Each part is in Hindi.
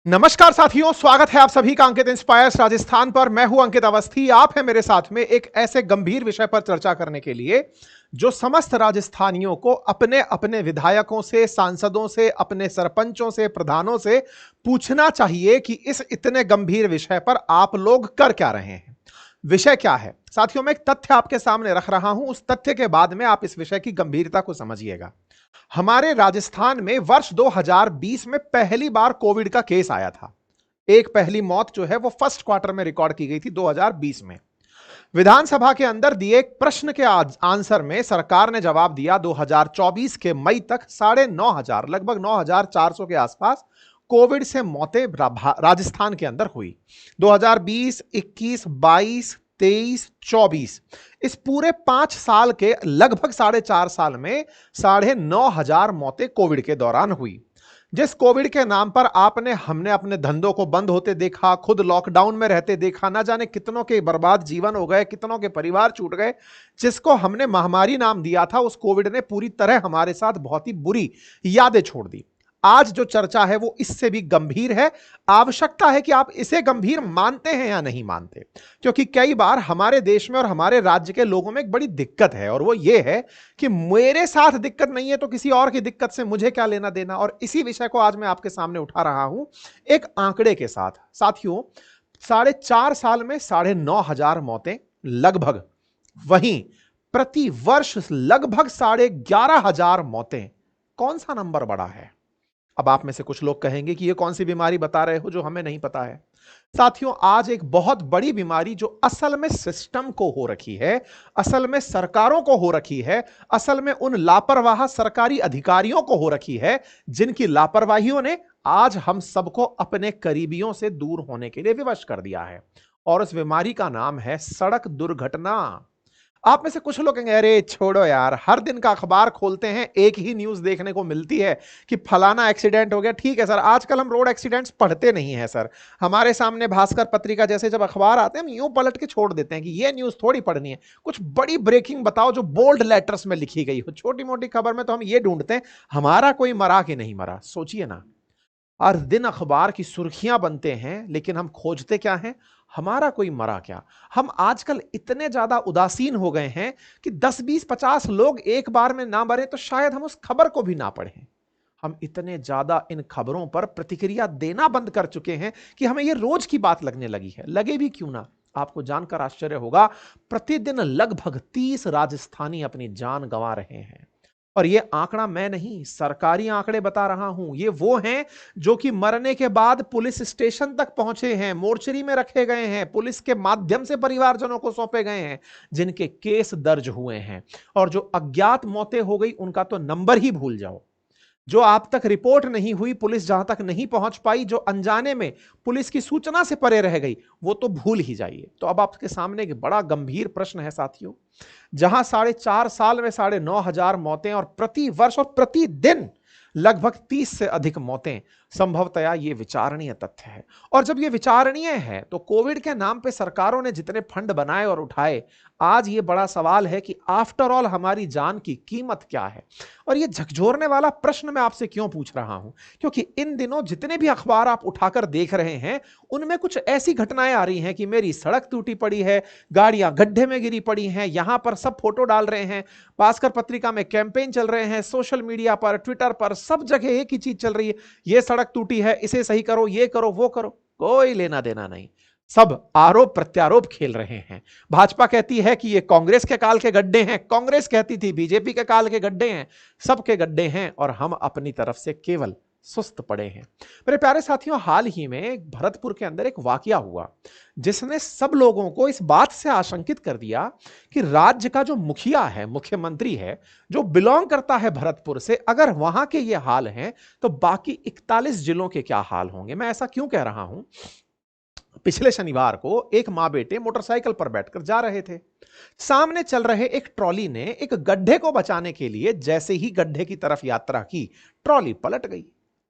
नमस्कार साथियों, स्वागत है आप सभी का अंकित इंस्पायर्स राजस्थान पर। मैं हूं अंकित अवस्थी। आप हैं मेरे साथ में एक ऐसे गंभीर विषय पर चर्चा करने के लिए जो समस्त राजस्थानियों को अपने अपने विधायकों से, सांसदों से, अपने सरपंचों से, प्रधानों से पूछना चाहिए कि इस इतने गंभीर विषय पर आप लोग कर क्या रहे हैं। विषय क्या है साथियों? मैं एक तथ्य आपके सामने रख रहा हूं, उस तथ्य के बाद में आप इस विषय की गंभीरता को समझिएगा। हमारे राजस्थान में वर्ष 2020 में पहली बार कोविड का केस आया था। एक पहली मौत जो है वो फर्स्ट क्वार्टर में रिकॉर्ड की गई थी 2020 में। विधानसभा के अंदर दिए एक प्रश्न के आंसर में सरकार ने जवाब दिया 2024 के मई तक 9,500 लगभग 9,400 के आसपास कोविड से मौतें राजस्थान के अंदर हुई। 2020, 21, 22, 23, 24 इस पूरे 5 साल के लगभग 4.5 साल में 9,500 मौतें कोविड के दौरान हुई। जिस कोविड के नाम पर हमने अपने धंधों को बंद होते देखा, खुद लॉकडाउन में रहते देखा, ना जाने कितनों के बर्बाद जीवन हो गए, कितनों के परिवार छूट गए। जिसको हमने महामारी नाम दिया था, उस कोविड ने पूरी तरह हमारे साथ बहुत ही बुरी यादें छोड़ दी। आज जो चर्चा है वो इससे भी गंभीर है। आवश्यकता है कि आप इसे गंभीर मानते हैं या नहीं मानते, क्योंकि कई बार हमारे देश में और हमारे राज्य के लोगों में एक बड़ी दिक्कत है, और वो ये है कि मेरे साथ दिक्कत नहीं है तो किसी और की दिक्कत से मुझे क्या लेना देना। और इसी विषय को आज मैं आपके सामने उठा रहा हूं एक आंकड़े के साथ। साथियों, 4.5 साल में 9,500 मौतें लगभग, वहीं प्रति वर्ष लगभग 11,500 मौतें। कौन सा नंबर बड़ा है? अब आप में से कुछ लोग कहेंगे कि ये कौन सी बीमारी बता रहे हो जो हमें नहीं पता है। साथियों, आज एक बहुत बड़ी बीमारी जो असल में सिस्टम को हो रखी है, असल में सरकारों को हो रखी है, असल में उन लापरवाह सरकारी अधिकारियों को हो रखी है जिनकी लापरवाहियों ने आज हम सबको अपने करीबियों से दूर होने के लिए विवश कर दिया है। और उस बीमारी का नाम है सड़क दुर्घटना। आप में से कुछ लोग कहेंगे, अरे छोड़ो यार, हर दिन का अखबार खोलते हैं एक ही न्यूज देखने को मिलती है कि फलाना एक्सीडेंट हो गया। ठीक है सर, आजकल हम रोड एक्सीडेंट्स पढ़ते नहीं है सर। हमारे सामने भास्कर पत्रिका जैसे जब अखबार आते हैं हम यूं पलट के छोड़ देते हैं कि ये न्यूज थोड़ी पढ़नी है। कुछ बड़ी ब्रेकिंग बताओ जो बोल्ड लेटर्स में लिखी गई हो। छोटी मोटी खबर में तो हम ये ढूंढते हैं हमारा कोई मरा कि नहीं मरा। सोचिए ना, हर दिन अखबार की सुर्खियां बनते हैं, लेकिन हम खोजते क्या हैं? हमारा कोई मरा क्या। हम आजकल इतने ज्यादा उदासीन हो गए हैं कि 10, 20, 50 लोग एक बार में ना मरे तो शायद हम उस खबर को भी ना पढ़ें। हम इतने ज्यादा इन खबरों पर प्रतिक्रिया देना बंद कर चुके हैं कि हमें यह रोज की बात लगने लगी है। लगे भी क्यों ना। आपको जानकर आश्चर्य होगा, प्रतिदिन लगभग 30 राजस्थानी अपनी जान गंवा रहे हैं। और ये आंकड़ा मैं नहीं, सरकारी आंकड़े बता रहा हूं। ये वो हैं जो कि मरने के बाद पुलिस स्टेशन तक पहुंचे हैं, मोर्चरी में रखे गए हैं, पुलिस के माध्यम से परिवारजनों को सौंपे गए हैं, जिनके केस दर्ज हुए हैं। और जो अज्ञात मौतें हो गई उनका तो नंबर ही भूल जाओ। जो आप तक रिपोर्ट नहीं हुई, पुलिस जहां तक नहीं पहुंच पाई, जो अनजाने में पुलिस की सूचना से परे रह गई, वो तो भूल ही जाइए। तो अब आपके सामने एक बड़ा गंभीर प्रश्न है साथियों। जहां 4.5 साल में 9,500 मौतें और प्रति वर्ष और प्रतिदिन लगभग 30 से अधिक मौतें, संभवतया ये विचारणीय तथ्य है। और जब ये विचारणीय है तो कोविड के नाम पे सरकारों ने जितने फंड बनाए और उठाए, आज ये बड़ा सवाल है कि आफ्टर ऑल हमारी जान की कीमत क्या है। और ये झकझोरने वाला प्रश्न मैं आपसे क्यों पूछ रहा हूं? क्योंकि इन दिनों जितने भी अखबार आप उठाकर देख रहे हैं, उनमें कुछ ऐसी घटनाएं आ रही हैं कि मेरी सड़क टूटी पड़ी है, गाड़ियां गड्ढे में गिरी पड़ी हैं, यहां पर सब फोटो डाल रहे हैं, भास्कर पत्रिका में कैंपेन चल रहे हैं, सोशल मीडिया पर, ट्विटर पर, सब जगह एक ही चीज चल रही है, ये सड़क टूटी है, इसे सही करो, ये करो, वो करो। कोई लेना देना नहीं, सब आरोप प्रत्यारोप खेल रहे हैं। भाजपा कहती है कि ये कांग्रेस के काल के गड्ढे हैं, कांग्रेस कहती थी बीजेपी के काल के गड्ढे हैं, सबके गड्ढे हैं, और हम अपनी तरफ से केवल सुस्त पड़े हैं। मेरे प्यारे साथियों, हाल ही में भरतपुर के अंदर एक वाकया हुआ जिसने सब लोगों को इस बात से आशंकित कर दिया कि राज्य का जो मुखिया है, मुख्यमंत्री है, जो बिलोंग करता है भरतपुर से, अगर वहां के ये हाल हैं तो बाकी 41 जिलों के क्या हाल होंगे। मैं ऐसा क्यों कह रहा हूं? पिछले शनिवार को एक मां बेटे मोटरसाइकिल पर बैठकर जा रहे थे। सामने चल रहे एक ट्रॉली ने एक गड्ढे को बचाने के लिए जैसे ही गड्ढे की तरफ यात्रा की, ट्रॉली पलट गई।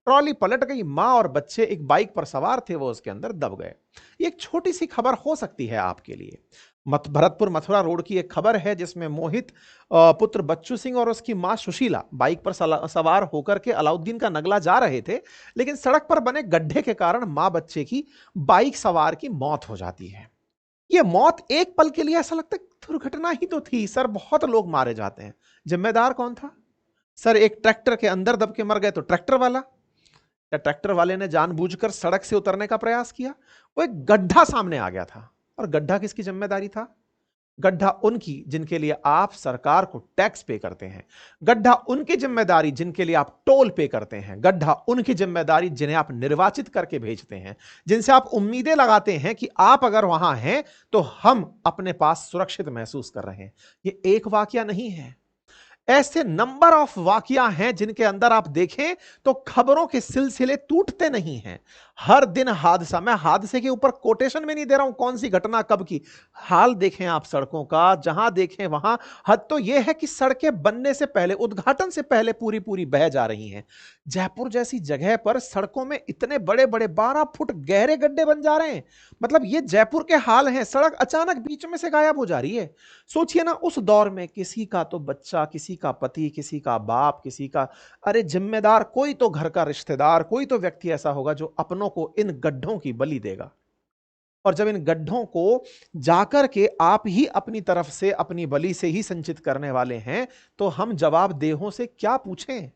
ट्रॉली पलट गई, मां और बच्चे एक बाइक पर सवार थे, वो उसके अंदर दब गए। ये एक छोटी सी खबर हो सकती है आपके लिए, भरतपुर मथुरा रोड की एक खबर है जिसमें मोहित पुत्र बच्चू सिंह और उसकी मां सुशीला बाइक पर सवार होकर के अलाउद्दीन का नगला जा रहे थे, लेकिन सड़क पर बने गड्ढे के कारण मां बच्चे की बाइक सवार की मौत हो जाती है। यह मौत एक पल के लिए ऐसा लगता है दुर्घटना ही तो थी सर, बहुत लोग मारे जाते हैं, जिम्मेदार कौन था सर? एक ट्रैक्टर के अंदर दब के मर गए तो ट्रैक्टर वाला, या ट्रैक्टर वाले ने जानबूझकर सड़क से उतरने का प्रयास किया? वो एक गड्ढा सामने आ गया था, और गड्ढा किसकी जिम्मेदारी था? गड्ढा उनकी जिनके लिए आप सरकार को टैक्स पे करते हैं, गड्ढा उनकी जिम्मेदारी जिनके लिए आप टोल पे करते हैं, गड्ढा उनकी जिम्मेदारी जिन्हें आप निर्वाचित करके भेजते हैं, जिनसे आप उम्मीदें लगाते हैं कि आप अगर वहां हैं तो हम अपने पास सुरक्षित महसूस कर रहे हैं। ये एक वाकया नहीं है, ऐसे नंबर ऑफ वाकया हैं जिनके अंदर आप देखें तो खबरों के सिलसिले टूटते नहीं हैं। हर दिन हादसा, मैं हादसे के ऊपर कोटेशन में नहीं दे रहा हूं कौन सी घटना कब की, हाल देखें आप सड़कों का, जहां देखें वहां। हद तो यह है कि सड़कें बनने से पहले, उद्घाटन से पहले पूरी पूरी बह जा रही हैं। जयपुर जैसी जगह पर सड़कों में इतने बड़े बड़े 12 फुट गहरे गड्ढे बन जा रहे हैं। मतलब ये जयपुर के हाल हैं, सड़क अचानक बीच में से गायब हो जा रही है। सोचिए ना, उस दौर में किसी का तो बच्चा, किसी का पति, किसी का बाप, किसी का अरे जिम्मेदार, कोई तो घर का रिश्तेदार, कोई तो व्यक्ति ऐसा होगा जो अपनों को इन गड्ढों की बलि देगा। और जब इन गड्ढों को जाकर के आप ही अपनी तरफ से, अपनी बलि से ही संचित करने वाले हैं, तो हम जवाबदेहों से क्या पूछें?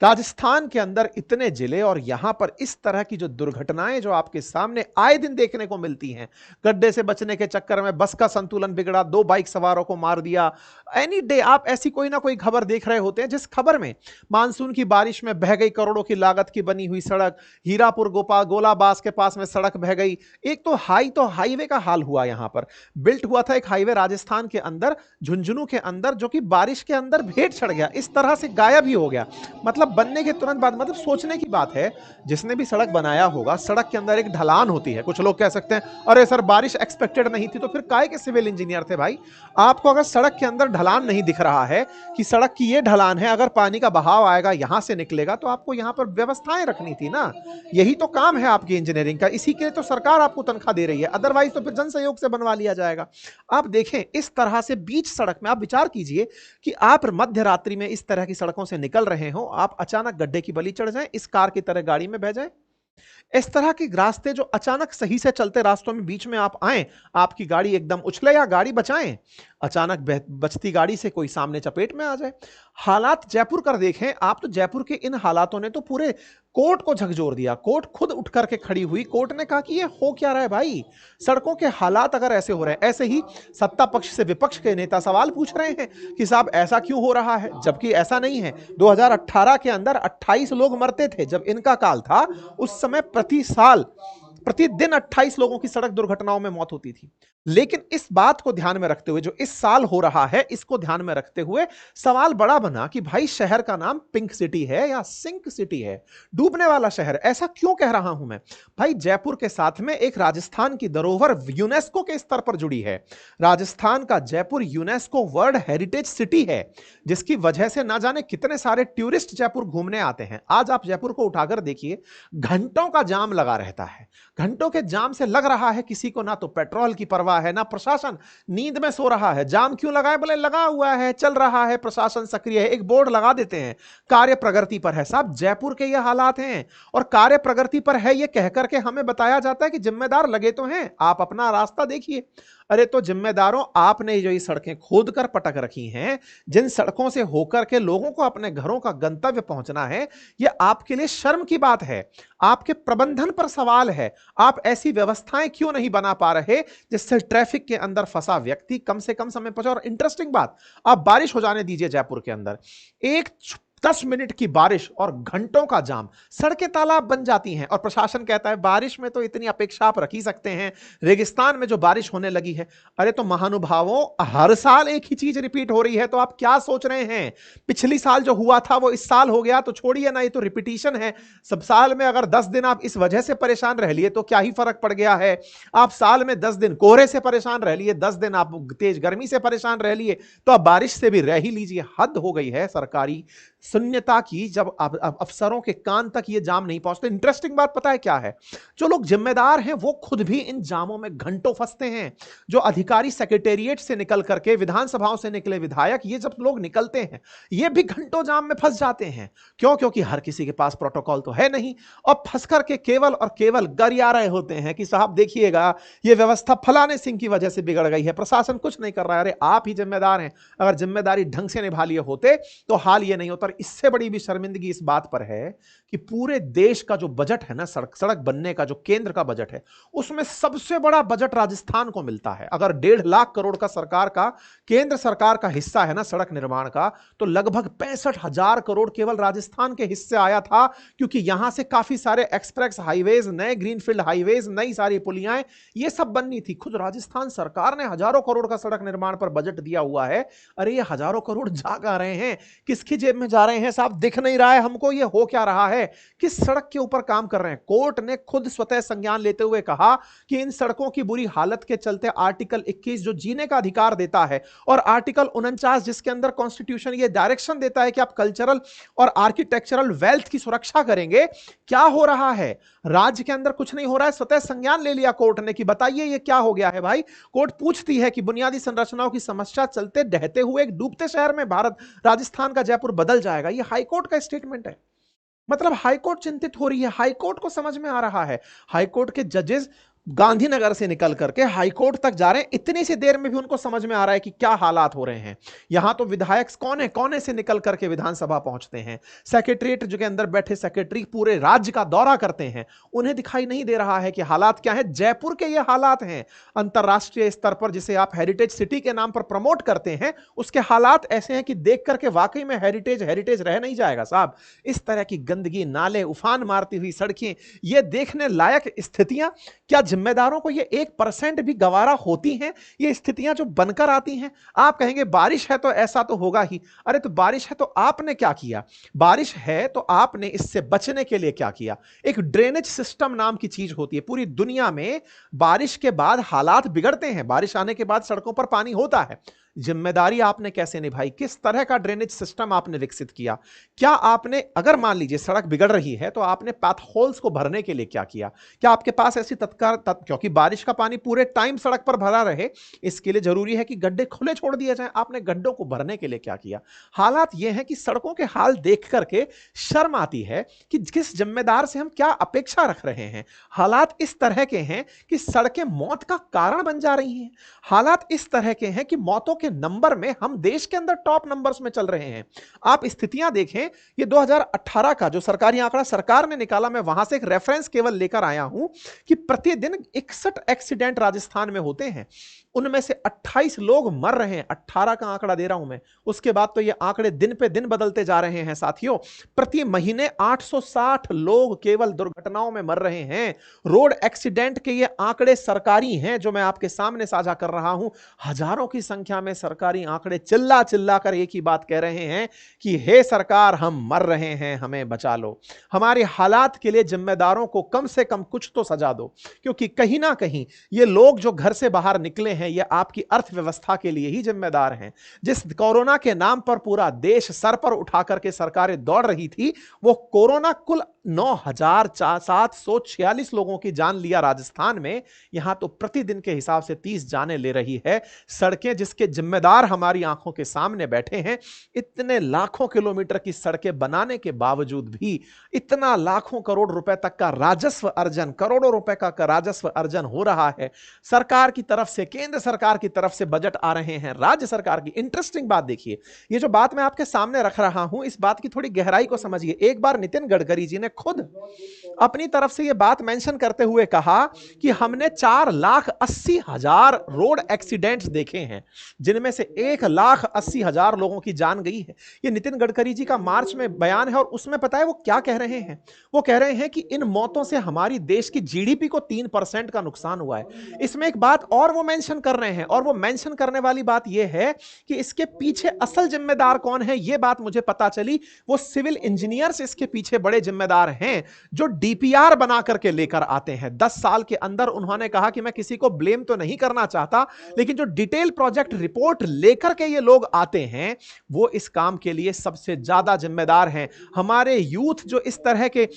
राजस्थान के अंदर इतने जिले और यहां पर इस तरह की जो दुर्घटनाएं जो आपके सामने आए दिन देखने को मिलती हैं, गड्ढे से बचने के चक्कर में बस का संतुलन बिगड़ा, 2 बाइक सवारों को मार दिया। एनी डे आप ऐसी कोई ना कोई खबर देख रहे होते हैं जिस खबर में मानसून की बारिश में बह गई करोड़ों की लागत की बनी हुई सड़क, हीरापुर गोलाबास के पास में सड़क बह गई। एक तो हाईवे का हाल हुआ, यहां पर बिल्ट हुआ था एक हाईवे राजस्थान के अंदर, झुंझुनू के अंदर, जो कि बारिश के अंदर भेंट चढ़ गया, इस तरह से गायब ही हो गया। मतलब बनने के तुरंत बाद, मतलब सोचने की बात है, जिसने भी सड़क बनाया होगा, सड़क के अंदर एक ढलान होती है। कुछ लोग कह सकते हैं अरे सर बारिश एक्सपेक्टेड नहीं थी, तो फिर काहे के सिविल इंजीनियर थे भाई? आपको अगर सड़क के अंदर ढलान नहीं दिख रहा है कि सड़क की ये ढलान है, अगर पानी का बहाव आएगा यहां से निकलेगा, तो आपको यहां पर व्यवस्थाएं रखनी थी ना। यही तो काम है आपकी इंजीनियरिंग का, इसी के लिए तो सरकार आपको तनख्वाह दे रही है, अदरवाइज तो फिर जन सहयोग से बनवा लिया जाएगा। आप देखें इस तरह से बीच सड़क में, आप विचार कीजिए कि आप मध्य रात्रि में इस तरह की सड़कों से निकल रहे हो, आप अचानक गड्ढे की बलि चढ़ जाएं, इस कार की तरह गाड़ी में बह जाएं। इस तरह के रास्ते जो अचानक सही से चलते रास्तों में बीच में आप आए, आपकी गाड़ी एकदम उछले या गाड़ी बचाएं, अचानक बचती गाड़ी से कोई सामने चपेट में आ जाए। हालात जयपुर कर देखें आप, तो जयपुर के इन हालातों ने तो पूरे कोर्ट को झकझोर दिया। कोर्ट खुद उठ करके खड़ी हुई, कोर्ट ने कहा कि ये हो क्या रहा है भाई? सड़कों के हालात अगर ऐसे हो रहे हैं, ऐसे ही सत्ता पक्ष से विपक्ष के नेता सवाल पूछ रहे हैं कि साहब ऐसा क्यों हो रहा है, जबकि ऐसा नहीं है। 2018 के अंदर 28 लोग मरते थे जब इनका काल था, उस समय प्रतिदिन 28 लोगों की सड़क दुर्घटनाओं में मौत होती थी। लेकिन इस बात को ध्यान में रखते हुए, जो इस साल हो रहा है, इसको ध्यान में रखते हुए सवाल बड़ा बना कि भाई शहर का नाम पिंक सिटी है या सिंक सिटी है, डूबने वाला शहर। ऐसा क्यों कह रहा हूं मैं भाई? जयपुर के साथ में एक राजस्थान की धरोहर यूनेस्को के स्तर पर जुड़ी है। राजस्थान का Jaipur UNESCO world heritage city है, जिसकी वजह से ना जाने कितने सारे टूरिस्ट जयपुर घूमने आते हैं। आज आप जयपुर को उठाकर देखिए, घंटों का जाम लगा रहता है। घंटों के जाम से लग रहा है किसी को ना तो पेट्रोल की परवाह है, ना प्रशासन नींद में सो रहा है। जाम क्यों लगाए? बोले लगा हुआ है, चल रहा है, प्रशासन सक्रिय है, एक बोर्ड लगा देते हैं कार्य प्रगति पर है। साहब जयपुर के ये हालात हैं, और कार्य प्रगति पर है ये कहकर के हमें बताया जाता है कि जिम्मेदार लगे तो हैं, आप अपना रास्ता देखिए। अरे तो जिम्मेदारों, आपने जो ये सड़कें खोद कर पटक रखी हैं, जिन सड़कों से होकर के लोगों को अपने घरों का गंतव्य पहुंचना है, ये आपके लिए शर्म की बात है, आपके प्रबंधन पर सवाल है। आप ऐसी व्यवस्थाएं क्यों नहीं बना पा रहे जिससे ट्रैफिक के अंदर फंसा व्यक्ति कम से कम समय पहुंचे? और इंटरेस्टिंग बात, आप बारिश हो जाने दीजिए जयपुर के अंदर, एक 10 मिनट की बारिश और घंटों का जाम, सड़कें तालाब बन जाती हैं। और प्रशासन कहता है बारिश में तो इतनी अपेक्षा आप रख ही सकते हैं, रेगिस्तान में जो बारिश होने लगी है। अरे तो महानुभावों, हर साल एक ही चीज रिपीट हो रही है, तो आप क्या सोच रहे हैं? पिछली साल जो हुआ था वो इस साल हो गया, तो छोड़िए ना, ये तो रिपीटिशन है। सब साल में अगर 10 दिन आप इस वजह से परेशान रह लिए तो क्या ही फर्क पड़ गया है? आप साल में 10 दिन कोहरे से परेशान रह लिए, 10 दिन आप तेज गर्मी से परेशान रह लिए, तो अब बारिश से भी रह ही लीजिए। हद हो गई है सरकारी शून्यता की, जब अफसरों के कान तक ये जाम नहीं पहुंचते। इंटरेस्टिंग बात पता है क्या है, जो लोग जिम्मेदार हैं वो खुद भी इन जामों में घंटों फंसते हैं। जो अधिकारी सेक्रेटेरिएट से निकल करके, विधानसभाओं से निकले विधायक, ये जब लोग निकलते हैं ये भी घंटों जाम में फंस जाते हैं। क्यों? क्योंकि हर किसी के पास प्रोटोकॉल तो है नहीं, और फंस करके केवल और केवल गरिया रहे होते हैं कि साहब देखिएगा ये व्यवस्था फलाने सिंह की वजह से बिगड़ गई है, प्रशासन कुछ नहीं कर रहा है। अरे आप ही जिम्मेदार हैं, अगर जिम्मेदारी ढंग से निभा लिए होते तो हाल ये नहीं होता। इससे बड़ी भी शर्मिंदगी इस बात पर है कि पूरे देश का जो बजट है ना, सड़क बनने का जो केंद्र का बजट है, उसमें सबसे बड़ा बजट राजस्थान को मिलता है। अगर 1.5 लाख करोड़ का सरकार का, केंद्र सरकार का हिस्सा है ना सड़क निर्माण का, तो लगभग 65,000 करोड़ केवल राजस्थान के हिस्से आया था, क्योंकि यहां से काफी सारे एक्सप्रेस हाईवेज, नए ग्रीनफील्ड हाईवेज, नई सारी पुलियां ये सब बननी थी। खुद राजस्थान सरकार ने हजारों करोड़ का सड़क निर्माण पर बजट दिया हुआ है। अरे ये हजारों करोड़ जा गा रहे हैं, किसकी जेब में जा रहे हैं साहब, दिख नहीं रहा है हमको ये हो क्या रहा है, किस सड़क के ऊपर काम कर रहे हैं। कोर्ट ने खुद स्वतः संज्ञान लेते हुए कहा कि इन सड़कों की बुरी हालत के चलते आर्टिकल 21 जो जीने का अधिकार देता है, और आर्टिकल 49 जिसके अंदर कॉन्स्टिट्यूशन ये डायरेक्शन देता है कि आप कल्चरल और आर्किटेक्चरल वेल्थ की सुरक्षा करेंगे, क्या हो रहा है? राज्य के अंदर कुछ नहीं हो रहा है। स्वतः संज्ञान ले लिया कोर्ट ने कि बताइए ये क्या हो गया है भाई। कोर्ट पूछती है कि बुनियादी संरचनाओं की समस्या चलते ढहते हुए एक डूबते शहर में भारत, राजस्थान का जयपुर बदल जाएगा। ये हाईकोर्ट का स्टेटमेंट है। मतलब हाईकोर्ट चिंतित हो रही है, हाईकोर्ट को समझ में आ रहा है। हाईकोर्ट के जजेस गांधीनगर से निकल करके हाईकोर्ट तक जा रहे हैं, इतनी सी देर में भी उनको समझ में आ रहा है कि क्या हालात हो रहे हैं। यहां तो विधायक कोने कोने से निकल करके विधानसभा पहुंचते हैं, सेक्रेटरीट जो के अंदर बैठे सेक्रेटरी पूरे राज्य का दौरा करते हैं, उन्हें दिखाई नहीं दे रहा है कि हालात क्या है। जयपुर के ये हालात हैं, अंतरराष्ट्रीय स्तर पर जिसे आप हेरिटेज सिटी के नाम पर प्रमोट करते हैं, उसके हालात ऐसे हैं कि देख करके वाकई में हेरिटेज हेरिटेज रह नहीं जाएगा साहब। इस तरह की गंदगी, नाले, उफान मारती हुई सड़कें, ये देखने लायक स्थितियां, क्या जिम्मेदारों को ये 1% भी गवारा होती हैं? ये स्थितियां जो बनकर आती हैं, आप कहेंगे बारिश है तो ऐसा तो होगा ही। अरे तो बारिश है तो आपने क्या किया? बारिश है तो आपने इससे बचने के लिए क्या किया? एक ड्रेनेज सिस्टम नाम की चीज होती है। पूरी दुनिया में बारिश के बाद हालात बिगड़ते हैं, बारिश आने के बाद सड़कों पर पानी होता है। जिम्मेदारी आपने कैसे निभाई? किस तरह का ड्रेनेज सिस्टम आपने विकसित किया? क्या आपने, अगर मान लीजिए सड़क बिगड़ रही है तो आपने पाथ होल्स को भरने के लिए क्या किया? क्या आपके पास ऐसी तत्काल क्योंकि बारिश का पानी पूरे टाइम सड़क पर भरा रहे, इसके लिए जरूरी है कि गड्ढे खुले छोड़ दिए जाएं, आपने गड्ढों को भरने के लिए क्या किया? हालात यह है कि सड़कों के हाल देख करके शर्म आती है कि किस जिम्मेदार से हम क्या अपेक्षा रख रहे हैं। हालात इस तरह के हैं कि सड़कें मौत का कारण बन जा रही हैं। हालात इस तरह के हैं कि मौतों के नंबर में हम देश के अंदर टॉप नंबर्स में चल रहे हैं। आप स्थितियां देखें, ये 2018 का जो सरकारी आंकड़ा सरकार ने निकाला, मैं वहां से एक रेफरेंस केवल लेकर आया हूं कि प्रतिदिन 61 एक्सीडेंट राजस्थान में होते हैं, उनमें से 28 लोग मर रहे हैं। 18 का आंकड़ा दे रहा हूं मैं, उसके बाद तो ये आंकड़े दिन पे दिन बदलते जा रहे हैं साथियों। प्रति महीने 860 लोग केवल दुर्घटनाओं में मर रहे हैं। रोड एक्सीडेंट के ये आंकड़े सरकारी हैं जो मैं आपके सामने साझा कर रहा हूं। हजारों की संख्या में सरकारी आंकड़े चिल्ला चिल्ला कर एक ही बात कह रहे हैं कि हे सरकार, हम मर रहे हैं, हमें बचा लो। हमारे हालात के लिए जिम्मेदारों को कम से कम कुछ तो सजा दो, क्योंकि कहीं ना कहीं ये लोग जो घर से बाहर निकले हैं, ये आपकी अर्थव्यवस्था के लिए ही जिम्मेदार हैं। जिस कोरोना के नाम पर पूरा देश सर पर उठा करके सरकारें दौड़ रही थी, वो कोरोना कुल 9,746 लोगों की जान लिया राजस्थान में। यहां तो प्रतिदिन के हिसाब से 30 जानें ले रही है। सड़कें जिसके जिम्मेदार हमारी आंखों के सामने बैठे हैं, इतने लाखों किलोमीटर की सड़कें बनाने के बावजूद भी इतना लाखों करोड़ रुपए तक का राजस्व अर्जन, करोड़ों रुपए का राजस्व अर्जन हो रहा है। सरकार की तरफ से, केंद्र सरकार की तरफ से बजट आ रहे हैं, राज्य सरकार की। इंटरेस्टिंग बात देखिए, ये जो बात मैं आपके सामने रख रहा हूं, इस बात की थोड़ी गहराई को समझिए। एक बार नितिन गडकरी जी ने खुद अपनी तरफ से यह बात मेंशन करते हुए कहा कि हमने 4,80,000 रोड एक्सीडेंट्स देखे हैं, जिनमें से 1,80,000 लोगों की जान गई है। यह नितिन गडकरी जी का मार्च में बयान है, और उसमें पता है वो क्या कह रहे हैं? वो कह रहे हैं कि इन मौतों से हमारी देश की जीडीपी को 3% का नुकसान हुआ है। इसमें एक बात और वो मेंशन कर रहे हैं, और वो मेंशन करने वाली बात यह है कि इसके पीछे असल जिम्मेदार कौन है। यह बात मुझे पता चली, वो सिविल इंजीनियर्स इसके पीछे बड़े जिम्मेदार जिम्मेदार हैं जो डीपीआर बना करके लेकर आते हैं। 10 साल के अंदर उन्होंने कहा कि मैं किसी को ब्लेम तो नहीं करना चाहता, लेकिन जो डिटेल प्रोजेक्ट रिपोर्ट लेकर के ये लोग आते हैं वो इस काम के लिए सबसे ज्यादा जिम्मेदार हैं। हमारे यूथ जो इस तरह के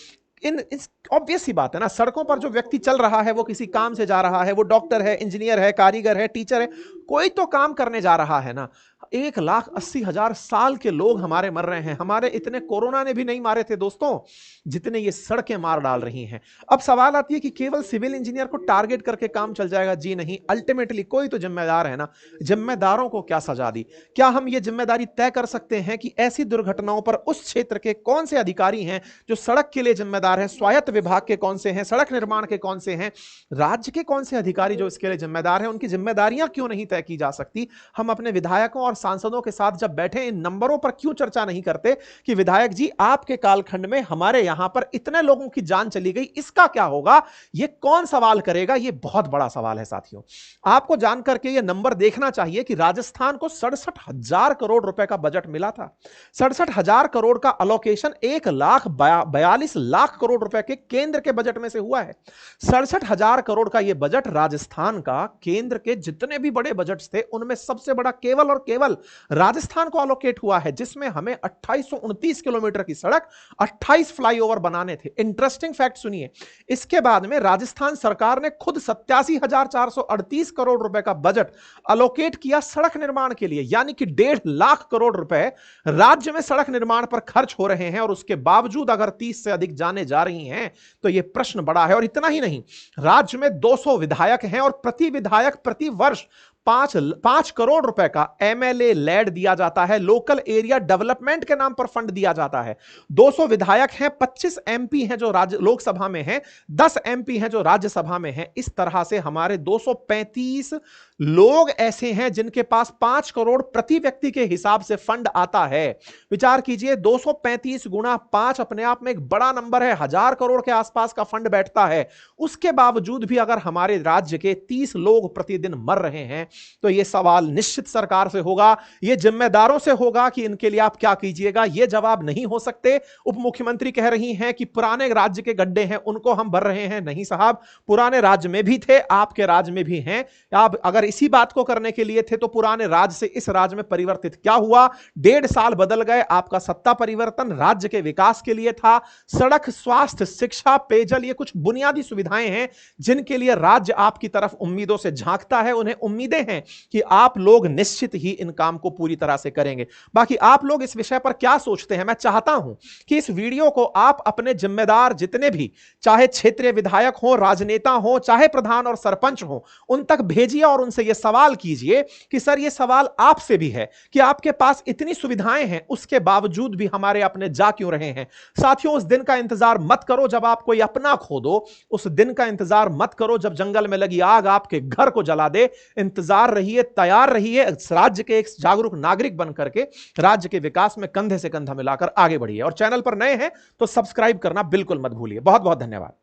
ऑब्वियस सी बात है ना, सड़कों पर जो व्यक्ति चल रहा है वो किसी काम से जा रहा है, वो डॉक्टर है, इंजीनियर है, कारीगर है, टीचर है, कोई तो काम करने जा रहा है ना। 1,80,000 साल के लोग हमारे मर रहे हैं। हमारे इतने कोरोना ने भी नहीं मारे थे दोस्तों जितने ये सड़कें मार डाल रही हैं। अब सवाल आती है कि केवल सिविल इंजीनियर को टारगेट करके काम चल जाएगा? जी नहीं, अल्टीमेटली कोई तो जिम्मेदार है ना। जिम्मेदारों को क्या सजा दी? क्या हम ये जिम्मेदारी तय कर सकते हैं कि ऐसी दुर्घटनाओं पर उस क्षेत्र के कौन से अधिकारी हैं जो सड़क के लिए जिम्मेदार हैं? स्वायत्त विभाग के कौन से हैं? सड़क निर्माण के कौन से हैं? राज्य के कौन से अधिकारी जो इसके लिए जिम्मेदार हैं? उनकी जिम्मेदारियां क्यों नहीं तय की जा सकती? हम अपने विधायकों और सांसदों के साथ जब बैठे इन नंबरों पर क्यों चर्चा नहीं करते कि विधायक जी आपके कालखंड में हमारे यहां पर इतने लोगों की जान चली गई, इसका क्या होगा? ये कौन सवाल करेगा? ये बहुत बड़ा सवाल है साथियों। आपको जानकर के ये नंबर देखना चाहिए कि राजस्थान को 67,000 करोड़ रुपए का बजट मिला था। 67,000 करोड़ का अलोकेशन 1,42,00,000 करोड़ रुपए के केंद्र के बजट में से हुआ है। 67,000 करोड़ का यह बजट राजस्थान का केंद्र के जितने भी बड़े बजट थे उनमें सबसे बड़ा केवल और केवल राजस्थान को अलोकेट हुआ है, जिसमें हमें 2829 किलोमीटर की सड़क, 28 फ्लाईओवर बनाने थे। इंटरेस्टिंग फैक्ट सुनिए, इसके बाद में राजस्थान सरकार ने खुद 87,438 करोड़ रुपए का बजट अलोकेट किया सड़क निर्माण के लिए, यानी कि 1.5 लाख करोड़ रुपए राज्य में सड़क निर्माण पर खर्च हो रहे हैं। और उसके बावजूद अगर 30 से अधिक जाने जा रही हैं तो यह प्रश्न बड़ा है। और इतना ही नहीं, राज्य में 200 विधायक हैं और प्रति विधायक प्रति वर्ष 5 करोड़ रुपए का एमएलए लेड दिया जाता है, लोकल एरिया डेवलपमेंट के नाम पर फंड दिया जाता है। 200 विधायक हैं, 25 एमपी हैं जो राज्य लोकसभा में हैं, 10 एमपी हैं जो राज्यसभा में हैं। इस तरह से हमारे 235 लोग ऐसे हैं जिनके पास 5 करोड़ प्रति व्यक्ति के हिसाब से फंड आता है। विचार कीजिए, 235 गुना 5 अपने आप में एक बड़ा नंबर है, 1000 करोड़ के आसपास का फंड बैठता है। उसके बावजूद भी अगर हमारे राज्य के 30 लोग प्रतिदिन मर रहे हैं तो यह सवाल निश्चित सरकार से होगा, यह जिम्मेदारों से होगा कि इनके लिए आप क्या कीजिएगा। यह जवाब नहीं हो सकते। उप मुख्यमंत्री कह रही हैं कि पुराने राज्य के गड्ढे हैं उनको हम भर रहे हैं। नहीं साहब, पुराने राज्य में भी थे, आपके राज्य में भी हैं। आप अगर इसी बात को करने के लिए थे तो पुराने राज्य से इस राज्य में परिवर्तित क्या हुआ? 1.5 साल बदल गए, आपका सत्ता परिवर्तन राज्य के विकास के लिए था। सड़क, स्वास्थ्य, शिक्षा, पेयजल, ये कुछ बुनियादी सुविधाएं हैं जिनके लिए राज्य आपकी तरफ उम्मीदों से झांकता है। उन्हें उम्मीदें हैं कि आप लोग निश्चित ही इन काम को पूरी तरह से करेंगे। बाकी आप लोग इस विषय पर क्या सोचते हैं? मैं चाहता हूं कि इस वीडियो को आप अपने जिम्मेदार जितने भी, चाहे क्षेत्रीय विधायक हो, राजनेता हो, चाहे प्रधान और सरपंच हो, उन तक भेजिए और उनसे यह सवाल कीजिए कि सर यह सवाल आपसे भी है कि आपके पास इतनी सुविधाएं हैं उसके बावजूद भी हमारे अपने जा क्यों रहे हैं। साथियों, उस दिन का इंतजार मत करो जब आप कोई अपना खो दो, उस दिन का इंतजार मत करो जब जंगल में लगी आग आपके घर को जला दे। इंतजार रहिए, तैयार रहिए, राज्य के एक जागरूक नागरिक बन करके राज्य के विकास में कंधे से कंधा मिलाकर आगे बढ़िए। और चैनल पर नए हैं तो सब्सक्राइब करना बिल्कुल मत भूलिए। बहुत बहुत धन्यवाद।